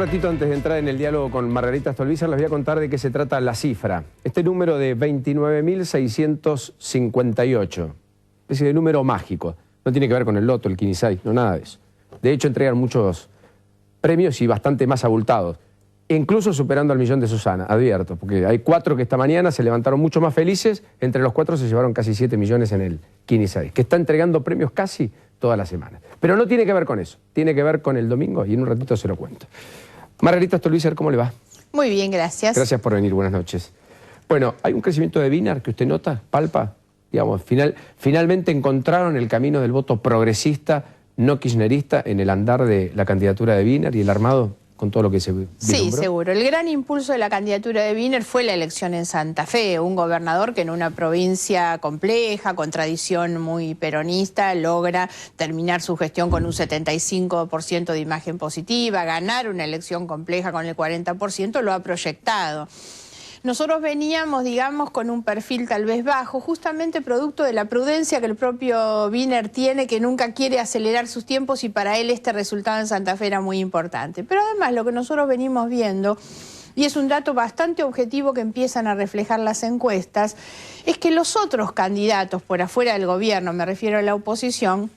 ratito antes de entrar en el diálogo con Margarita Stolbizer, les voy a contar de qué se trata la cifra. Este número de 29.658, especie de número mágico. No tiene que ver con el loto, el 15, no nada de eso. De hecho, entregan muchos premios y bastante más abultados. Incluso superando al millón de Susana, advierto, porque hay 4 que esta mañana se levantaron mucho más felices. Entre los 4 se llevaron casi 7 millones en el 15, que está entregando premios casi todas las semanas. Pero no tiene que ver con eso, tiene que ver con el domingo y en un ratito se lo cuento. Margarita Stolbizer, ¿cómo le va? Muy bien, gracias. Gracias por venir, buenas noches. Bueno, hay un crecimiento de Wiener que usted nota, palpa, digamos, finalmente encontraron el camino del voto progresista, no kirchnerista, en el andar de la candidatura de Wiener y el armado con todo lo que se vislumbró. Sí, seguro. El gran impulso de la candidatura de Wiener fue la elección en Santa Fe, un gobernador que en una provincia compleja, con tradición muy peronista, logra terminar su gestión con un 75% de imagen positiva, ganar una elección compleja con el 40%, lo ha proyectado. Nosotros veníamos, digamos, con un perfil tal vez bajo, justamente producto de la prudencia que el propio Wiener tiene, que nunca quiere acelerar sus tiempos, y para él este resultado en Santa Fe era muy importante. Pero además lo que nosotros venimos viendo, y es un dato bastante objetivo que empiezan a reflejar las encuestas, es que los otros candidatos por afuera del gobierno, me refiero a la oposición,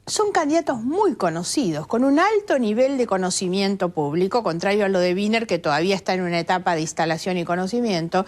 son candidatos muy conocidos, con un alto nivel de conocimiento público, contrario a lo de Wiener, que todavía está en una etapa de instalación y conocimiento.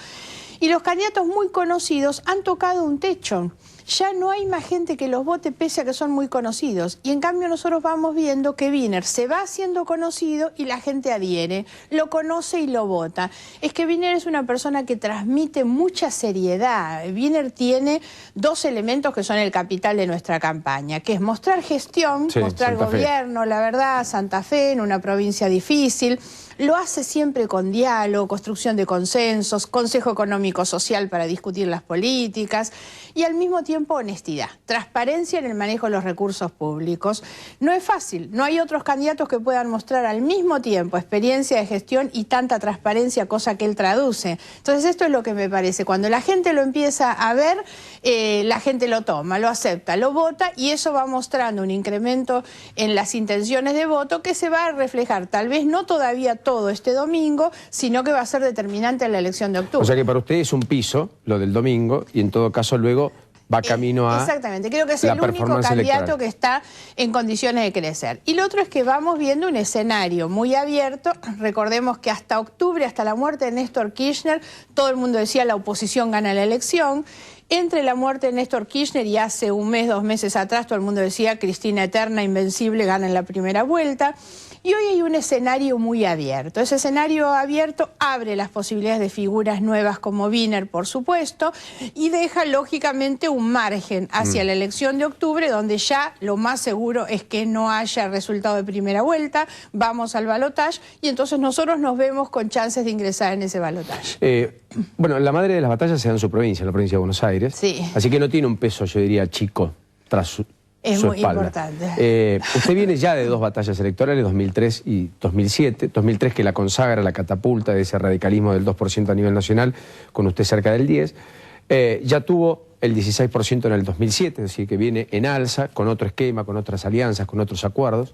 Y los candidatos muy conocidos han tocado un techo. Ya no hay más gente que los vote pese a que son muy conocidos. Y en cambio nosotros vamos viendo que Wiener se va haciendo conocido y la gente adhiere, lo conoce y lo vota. Es que Wiener es una persona que transmite mucha seriedad. Wiener tiene 2 elementos que son el capital de nuestra campaña, que es mostrar gestión, sí, mostrar gobierno, la verdad, Santa Fe, en una provincia difícil. Lo hace siempre con diálogo, construcción de consensos, consejo económico-social para discutir las políticas y al mismo tiempo honestidad, transparencia en el manejo de los recursos públicos. No es fácil, no hay otros candidatos que puedan mostrar al mismo tiempo experiencia de gestión y tanta transparencia, cosa que él traduce. Entonces esto es lo que me parece, cuando la gente lo empieza a ver, la gente lo toma, lo acepta, lo vota y eso va mostrando un incremento en las intenciones de voto que se va a reflejar, tal vez no todavía todo este domingo, sino que va a ser determinante en la elección de octubre. O sea que para usted es un piso, lo del domingo, y en todo caso luego va camino a... Exactamente, creo que es el único candidato electoral que está en condiciones de crecer. Y lo otro es que vamos viendo un escenario muy abierto. Recordemos que hasta octubre, hasta la muerte de Néstor Kirchner, todo el mundo decía la oposición gana la elección. Entre la muerte de Néstor Kirchner y hace un mes, 2 meses atrás, todo el mundo decía Cristina eterna, invencible, gana en la primera vuelta. Y hoy hay un escenario muy abierto. Ese escenario abierto abre las posibilidades de figuras nuevas como Wiener, por supuesto, y deja lógicamente un margen hacia la elección de octubre, donde ya lo más seguro es que no haya resultado de primera vuelta, vamos al balotaje, y entonces nosotros nos vemos con chances de ingresar en ese balotaje. Bueno, la madre de las batallas se da en su provincia, en la provincia de Buenos Aires, sí. Así que no tiene un peso, yo diría, chico tras su... Es muy importante. Usted viene ya de 2 batallas electorales, 2003 y 2007. 2003 que la consagra, la catapulta de ese radicalismo del 2% a nivel nacional, con usted cerca del 10%. Ya tuvo el 16% en el 2007, es decir, que viene en alza, con otro esquema, con otras alianzas, con otros acuerdos.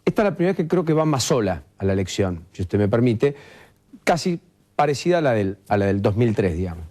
Esta es la primera vez que creo que va más sola a la elección, si usted me permite, casi parecida a la del 2003, digamos.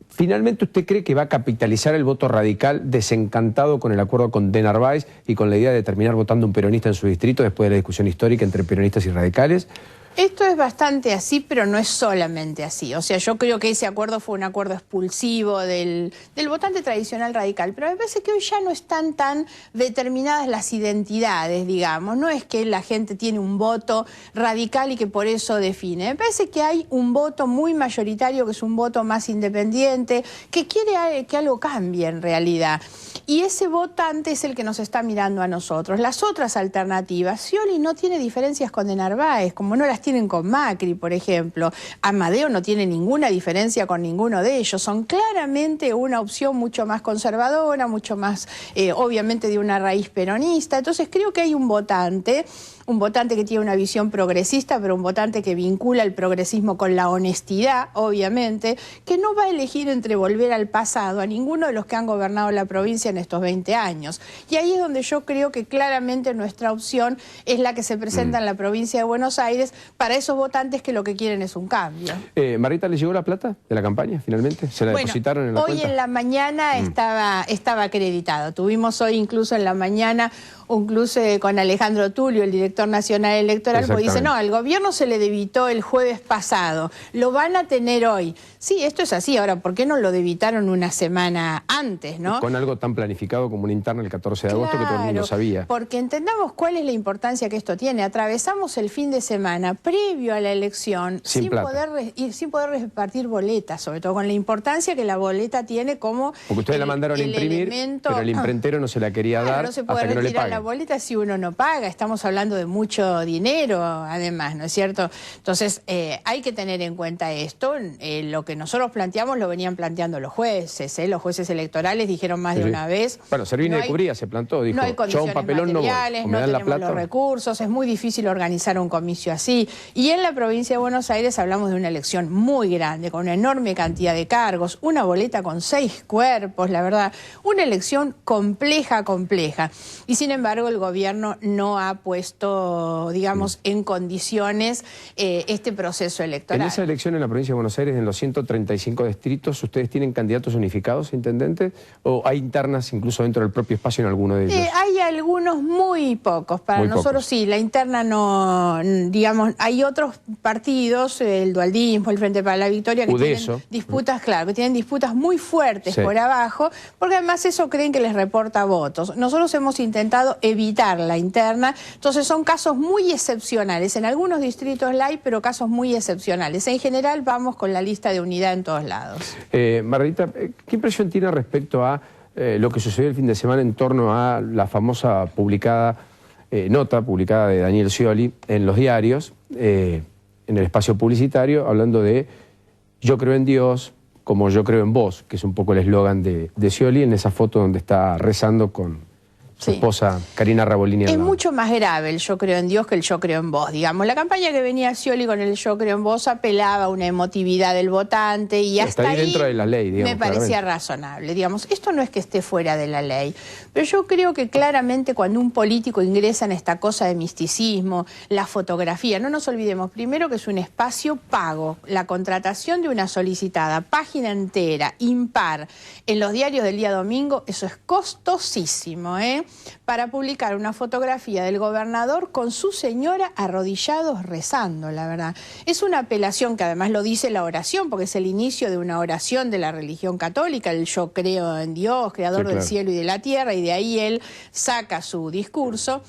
¿Finalmente usted cree que va a capitalizar el voto radical desencantado con el acuerdo con De Narváez y con la idea de terminar votando un peronista en su distrito después de la discusión histórica entre peronistas y radicales? Esto es bastante así, pero no es solamente así. O sea, yo creo que ese acuerdo fue un acuerdo expulsivo del votante tradicional radical, pero me parece que hoy ya no están tan determinadas las identidades, digamos. No es que la gente tiene un voto radical y que por eso define. Me parece que hay un voto muy mayoritario, que es un voto más independiente, que quiere que algo cambie en realidad. Y ese votante es el que nos está mirando a nosotros. Las otras alternativas, Scioli no tiene diferencias con De Narváez, como no las tienen con Macri, por ejemplo. Amadeo no tiene ninguna diferencia con ninguno de ellos. Son claramente una opción mucho más conservadora, mucho más, obviamente, de una raíz peronista. Entonces creo que hay un votante un votante que tiene una visión progresista, pero un votante que vincula el progresismo con la honestidad, obviamente, que no va a elegir entre volver al pasado a ninguno de los que han gobernado la provincia en estos 20 años. Y ahí es donde yo creo que claramente nuestra opción es la que se presenta en la provincia de Buenos Aires para esos votantes que lo que quieren es un cambio. ¿Marita, le llegó la plata de la campaña finalmente? ¿Se la depositaron en la cuenta? Hoy en la mañana estaba acreditado. Tuvimos hoy incluso en la mañana un cruce con Alejandro Tulio, el director nacional electoral, porque dice, no, al gobierno se le debitó el jueves pasado, lo van a tener hoy. Sí, esto es así. Ahora, ¿por qué no lo debitaron una semana antes, no? Con algo tan planificado como una interna el 14 de agosto que todo el mundo sabía. Porque entendamos cuál es la importancia que esto tiene. Atravesamos el fin de semana previo a la elección sin poder repartir boletas, sobre todo con la importancia que la boleta tiene como porque ustedes la mandaron a imprimir, pero el imprentero no se la quería dar no se puede hasta que no le paguen. La boleta si uno no paga, estamos hablando de mucho dinero además, ¿no es cierto? Entonces hay que tener en cuenta esto, lo que nosotros planteamos lo venían planteando los jueces electorales dijeron más de una vez. Bueno, Servini de Cubría se plantó, dijo, no hay condiciones materiales, no tenemos los recursos, es muy difícil organizar un comicio así. Y en la provincia de Buenos Aires hablamos de una elección muy grande, con una enorme cantidad de cargos, una boleta con 6 cuerpos, la verdad, una elección compleja. Y sin embargo, el gobierno no ha puesto, digamos, en condiciones este proceso electoral. En esa elección en la provincia de Buenos Aires, en los 135 distritos, ¿ustedes tienen candidatos unificados, intendente? ¿O hay internas incluso dentro del propio espacio en alguno de ellos? Hay algunos muy pocos. Para nosotros sí, la interna no, digamos, hay otros partidos, el dualdismo, el Frente para la Victoria, que tienen disputas, que tienen disputas muy fuertes por abajo, porque además eso creen que les reporta votos. Nosotros hemos intentado evitar la interna, entonces son casos muy excepcionales. En algunos distritos la hay, pero casos muy excepcionales. En general vamos con la lista de unidad en todos lados. Margarita, ¿qué impresión tiene respecto a lo que sucedió el fin de semana en torno a la famosa nota publicada de Daniel Scioli en los diarios, en el espacio publicitario, hablando de yo creo en Dios, como yo creo en vos, que es un poco el eslogan de Scioli, en esa foto donde está rezando con su esposa Karina Rabolini. Es mucho más grave el yo creo en Dios que el yo creo en vos, digamos. La campaña que venía Scioli con el yo creo en vos apelaba a una emotividad del votante y hasta ahí dentro de la ley, digamos, me parecía razonable. Digamos, esto no es que esté fuera de la ley, pero yo creo que claramente cuando un político ingresa en esta cosa de misticismo, la fotografía, no nos olvidemos primero que es un espacio pago, la contratación de una solicitada, página entera, impar, en los diarios del día domingo, eso es costosísimo, para publicar una fotografía del gobernador con su señora arrodillados rezando, la verdad. Es una apelación que además lo dice la oración, porque es el inicio de una oración de la religión católica, el yo creo en Dios, creador del cielo y de la tierra, y de ahí él saca su discurso.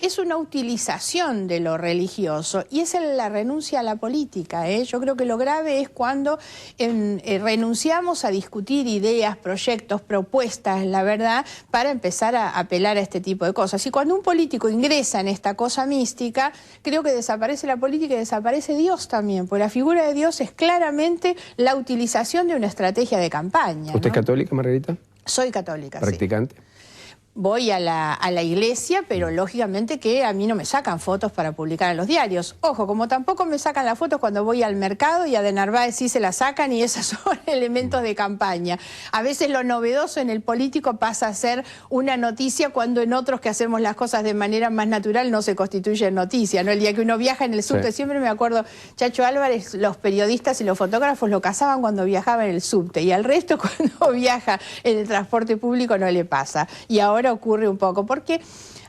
Es una utilización de lo religioso y es la renuncia a la política. Yo creo que lo grave es cuando renunciamos a discutir ideas, proyectos, propuestas, la verdad, para empezar a apelar a este tipo de cosas. Y cuando un político ingresa en esta cosa mística, creo que desaparece la política y desaparece Dios también, porque la figura de Dios es claramente la utilización de una estrategia de campaña. ¿Usted es católica, Margarita? Soy católica, ¿Practicante? Sí. Voy a la iglesia, pero lógicamente que a mí no me sacan fotos para publicar en los diarios. Ojo, como tampoco me sacan las fotos cuando voy al mercado y a De Narváez sí se las sacan y esos son elementos de campaña. A veces lo novedoso en el político pasa a ser una noticia cuando en otros que hacemos las cosas de manera más natural no se constituye noticia, ¿no? El día que uno viaja en el subte, siempre me acuerdo, Chacho Álvarez, los periodistas y los fotógrafos lo cazaban cuando viajaba en el subte y al resto cuando viaja en el transporte público no le pasa. Y ahora ocurre un poco, porque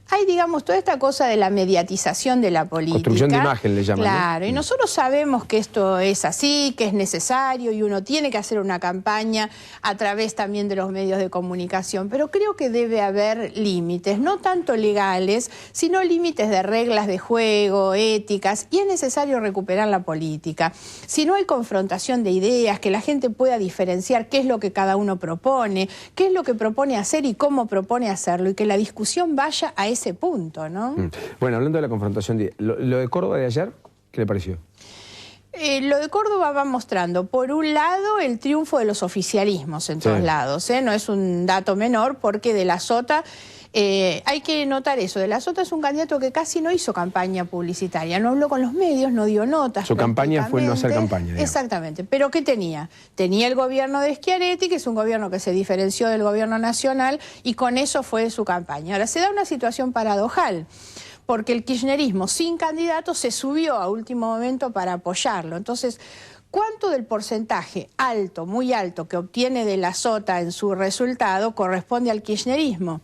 hay, digamos, toda esta cosa de la mediatización de la política. Construcción de imagen le llaman. Claro, y nosotros sabemos que esto es así, que es necesario y uno tiene que hacer una campaña a través también de los medios de comunicación, pero creo que debe haber límites, no tanto legales, sino límites de reglas de juego, éticas, y es necesario recuperar la política. Si no hay confrontación de ideas, que la gente pueda diferenciar qué es lo que cada uno propone, qué es lo que propone hacer y cómo propone hacerlo, y que la discusión vaya a ese punto, ¿no? Bueno, hablando de la confrontación, lo de Córdoba de ayer, ¿qué le pareció? Lo de Córdoba va mostrando, por un lado, el triunfo de los oficialismos en todos lados, ¿eh? No es un dato menor, porque de la Sota Hay que notar eso, De la Sota es un candidato que casi no hizo campaña publicitaria, no habló con los medios, no dio notas. Su campaña fue el no hacer campaña, digamos. Exactamente, pero ¿qué tenía? Tenía el gobierno de Schiaretti, que es un gobierno que se diferenció del gobierno nacional, y con eso fue su campaña. Ahora, se da una situación paradojal, porque el kirchnerismo sin candidato se subió a último momento para apoyarlo. Entonces, ¿cuánto del porcentaje alto, muy alto, que obtiene De la Sota en su resultado corresponde al kirchnerismo?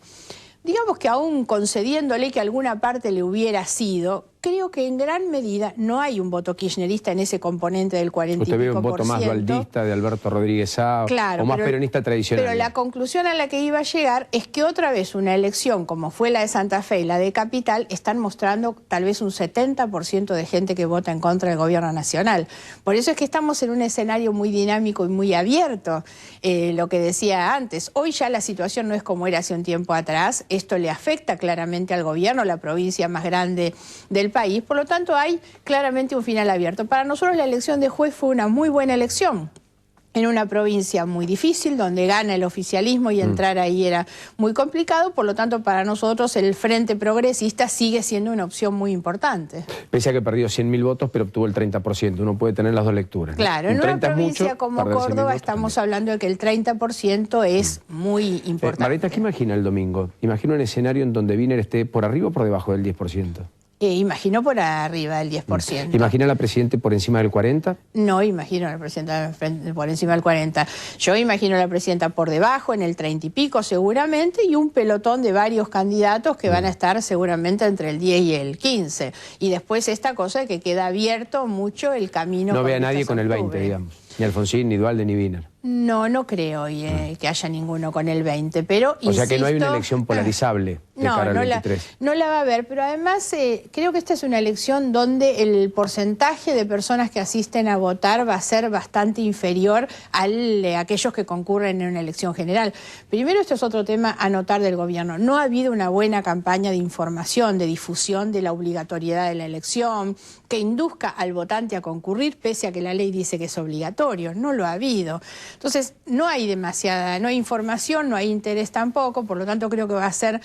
Digamos que aún concediéndole que alguna parte le hubiera sido, creo que en gran medida no hay un voto kirchnerista en ese componente del 40%. ¿Usted ve un voto más dualdista de Alberto Rodríguez Sá, claro, o más peronista tradicional? Pero la conclusión a la que iba a llegar es que otra vez una elección como fue la de Santa Fe y la de Capital están mostrando tal vez un 70% de gente que vota en contra del gobierno nacional. Por eso es que estamos en un escenario muy dinámico y muy abierto. Lo que decía antes, hoy ya la situación no es como era hace un tiempo atrás. Esto le afecta claramente al gobierno, la provincia más grande del país, por lo tanto hay claramente un final abierto. Para nosotros la elección de juez fue una muy buena elección, en una provincia muy difícil, donde gana el oficialismo y entrar ahí era muy complicado, por lo tanto para nosotros el Frente Progresista sigue siendo una opción muy importante. Pese a que perdió 100.000 votos, pero obtuvo el 30%, uno puede tener las dos lecturas, ¿no? Claro, en una provincia como Córdoba estamos hablando de que el 30% es muy importante. Margarita, ¿qué imagina el domingo? Imagina un escenario en donde Wiener esté por arriba o por debajo del 10%. Imagino por arriba del 10%. ¿Imagina a la Presidenta por encima del 40%? No imagino a la Presidenta por encima del 40%. Yo imagino a la Presidenta por debajo, en el 30 y pico seguramente, y un pelotón de varios candidatos que van a estar seguramente entre el 10 y el 15%. Y después esta cosa que queda abierto mucho el camino. No ve a nadie con el 20%, digamos. Ni Alfonsín, ni Duhalde, ni Wiener. No, no creo que haya ninguno con el 20%, pero o sea que no hay una elección polarizable de cara al 23. No la va a haber, pero además creo que esta es una elección donde el porcentaje de personas que asisten a votar va a ser bastante inferior al de aquellos que concurren en una elección general. Primero, esto es otro tema a notar del gobierno. No ha habido una buena campaña de información, de difusión de la obligatoriedad de la elección, que induzca al votante a concurrir, pese a que la ley dice que es obligatorio. No lo ha habido. Entonces, no hay información, no hay interés tampoco, por lo tanto creo que va a ser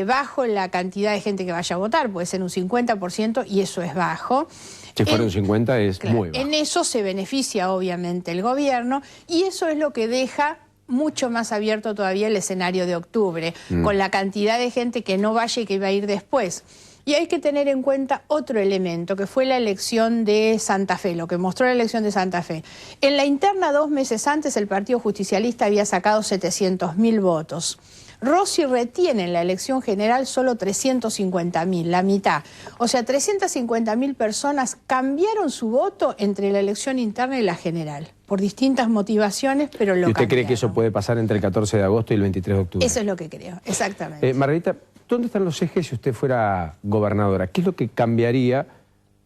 bajo la cantidad de gente que vaya a votar, puede ser un 50% y eso es bajo. Si fuera un 50% es claro, muy bajo. En eso se beneficia obviamente el gobierno y eso es lo que deja mucho más abierto todavía el escenario de octubre, con la cantidad de gente que no vaya y que va a ir después. Y hay que tener en cuenta otro elemento, que fue la elección de Santa Fe, lo que mostró la elección de Santa Fe. En la interna, 2 meses antes, el Partido Justicialista había sacado 700.000 votos. Rossi retiene en la elección general solo 350.000, la mitad. O sea, 350.000 personas cambiaron su voto entre la elección interna y la general, por distintas motivaciones, pero lo cambiaron. ¿Y usted cree que eso puede pasar entre el 14 de agosto y el 23 de octubre? Eso es lo que creo, exactamente. Margarita, ¿dónde están los ejes si usted fuera gobernadora? ¿Qué es lo que cambiaría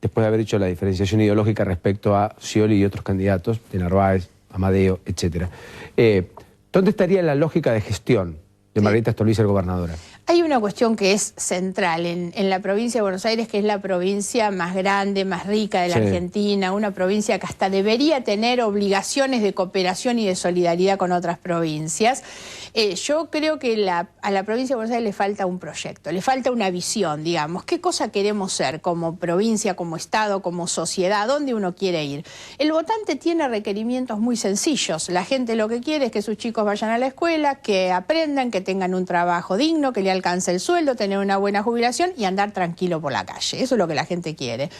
después de haber hecho la diferenciación ideológica respecto a Scioli y otros candidatos, de Narváez, Amadeo, etcétera? ¿Dónde estaría la lógica de gestión de Margarita Stolbizer, gobernadora? Hay una cuestión que es central en la provincia de Buenos Aires, que es la provincia más grande, más rica de la Argentina, una provincia que hasta debería tener obligaciones de cooperación y de solidaridad con otras provincias. Yo creo que a la provincia de Buenos Aires le falta un proyecto, le falta una visión, digamos. ¿Qué cosa queremos ser como provincia, como Estado, como sociedad? ¿Dónde uno quiere ir? El votante tiene requerimientos muy sencillos. La gente lo que quiere es que sus chicos vayan a la escuela, que aprendan, que tengan un trabajo digno, que le alcance el sueldo, tener una buena jubilación y andar tranquilo por la calle. Eso es lo que la gente quiere.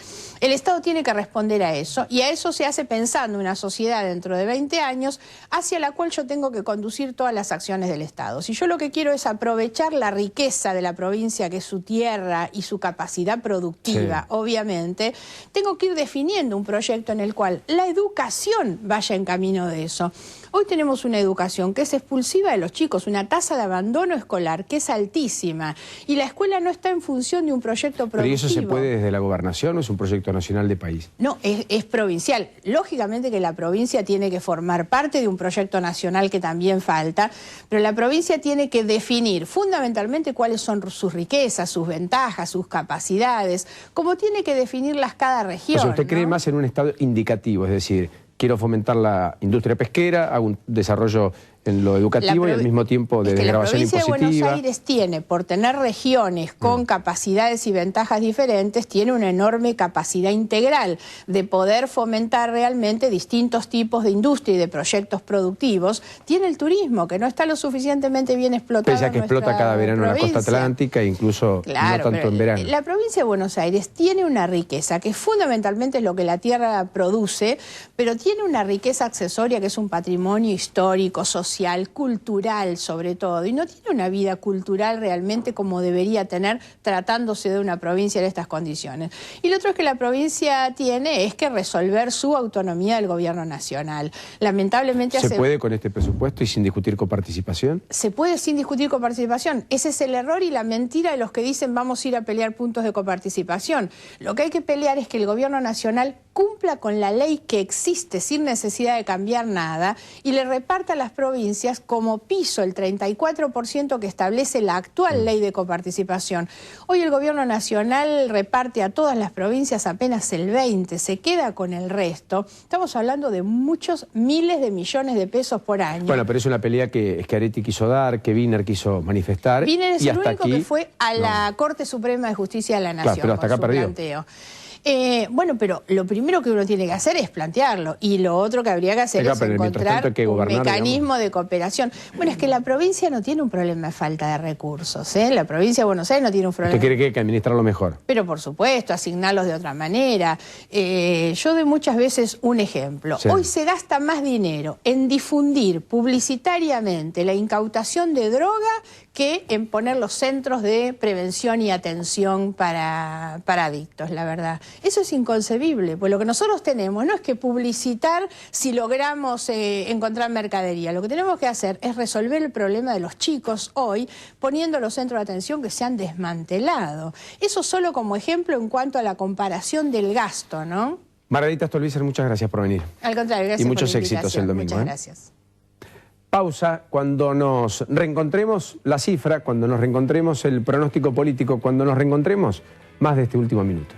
El Estado tiene que responder a eso y a eso se hace pensando una sociedad dentro de 20 años hacia la cual yo tengo que conducir todas las acciones del Estado. Si yo lo que quiero es aprovechar la riqueza de la provincia, que es su tierra y su capacidad productiva, obviamente, tengo que ir definiendo un proyecto en el cual la educación vaya en camino de eso. Hoy tenemos una educación que es expulsiva de los chicos, una tasa de abandono escolar que es altísima y la escuela no está en función de un proyecto productivo. ¿Pero y eso se puede desde la gobernación o es un proyecto nacional de país? No, es provincial. Lógicamente que la provincia tiene que formar parte de un proyecto nacional que también falta, pero la provincia tiene que definir fundamentalmente cuáles son sus riquezas, sus ventajas, sus capacidades, como tiene que definirlas cada región. O sea, ¿usted cree más en un Estado indicativo? Es decir, quiero fomentar la industria pesquera, hago un desarrollo en lo educativo y al mismo tiempo de desgravación impositiva. La provincia de Buenos Aires tiene, por tener regiones con capacidades y ventajas diferentes, tiene una enorme capacidad integral de poder fomentar realmente distintos tipos de industria y de proyectos productivos. Tiene el turismo, que no está lo suficientemente bien explotado. Pese a que explota cada verano en la costa atlántica, incluso claro, no tanto en verano. La provincia de Buenos Aires tiene una riqueza que fundamentalmente es lo que la tierra produce, pero tiene una riqueza accesoria que es un patrimonio histórico, social, cultural sobre todo, y no tiene una vida cultural realmente como debería tener tratándose de una provincia en estas condiciones. Y lo otro es que la provincia tiene es que resolver su autonomía del gobierno nacional. Lamentablemente ¿Se puede con este presupuesto y sin discutir coparticipación? Se puede sin discutir coparticipación. Ese es el error y la mentira de los que dicen vamos a ir a pelear puntos de coparticipación. Lo que hay que pelear es que el gobierno nacional cumpla con la ley que existe sin necesidad de cambiar nada y le reparta a las provincias como piso el 34% que establece la actual ley de coparticipación. Hoy el gobierno nacional reparte a todas las provincias apenas el 20%, se queda con el resto. Estamos hablando de muchos miles de millones de pesos por año. Bueno, pero es una pelea que Schiaretti quiso dar, que Wiener quiso manifestar. Wiener es el único que fue a la Corte Suprema de Justicia de la Nación. Claro, pero hasta acá perdió. Planteo. Bueno, pero lo primero que uno tiene que hacer es plantearlo y lo otro que habría que hacer es encontrar un mecanismo de cooperación. Bueno, es que la provincia no tiene un problema de falta de recursos, ¿eh? La provincia de Buenos Aires no tiene un problema. ¿Usted quiere que administrarlo mejor? Pero por supuesto, asignarlos de otra manera. Yo doy muchas veces un ejemplo. Sí. Hoy se gasta más dinero en difundir publicitariamente la incautación de droga que en poner los centros de prevención y atención para adictos, la verdad. Eso es inconcebible, pues lo que nosotros tenemos no es que publicitar si logramos encontrar mercadería. Lo que tenemos que hacer es resolver el problema de los chicos hoy poniendo los centros de atención que se han desmantelado. Eso solo como ejemplo en cuanto a la comparación del gasto, ¿no? Margarita Stolbizer, muchas gracias por venir. Al contrario, gracias y muchos por la éxitos el domingo. Muchas gracias. Pausa, cuando nos reencontremos la cifra, cuando nos reencontremos el pronóstico político, cuando nos reencontremos más de este último minuto.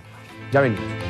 Ya venimos.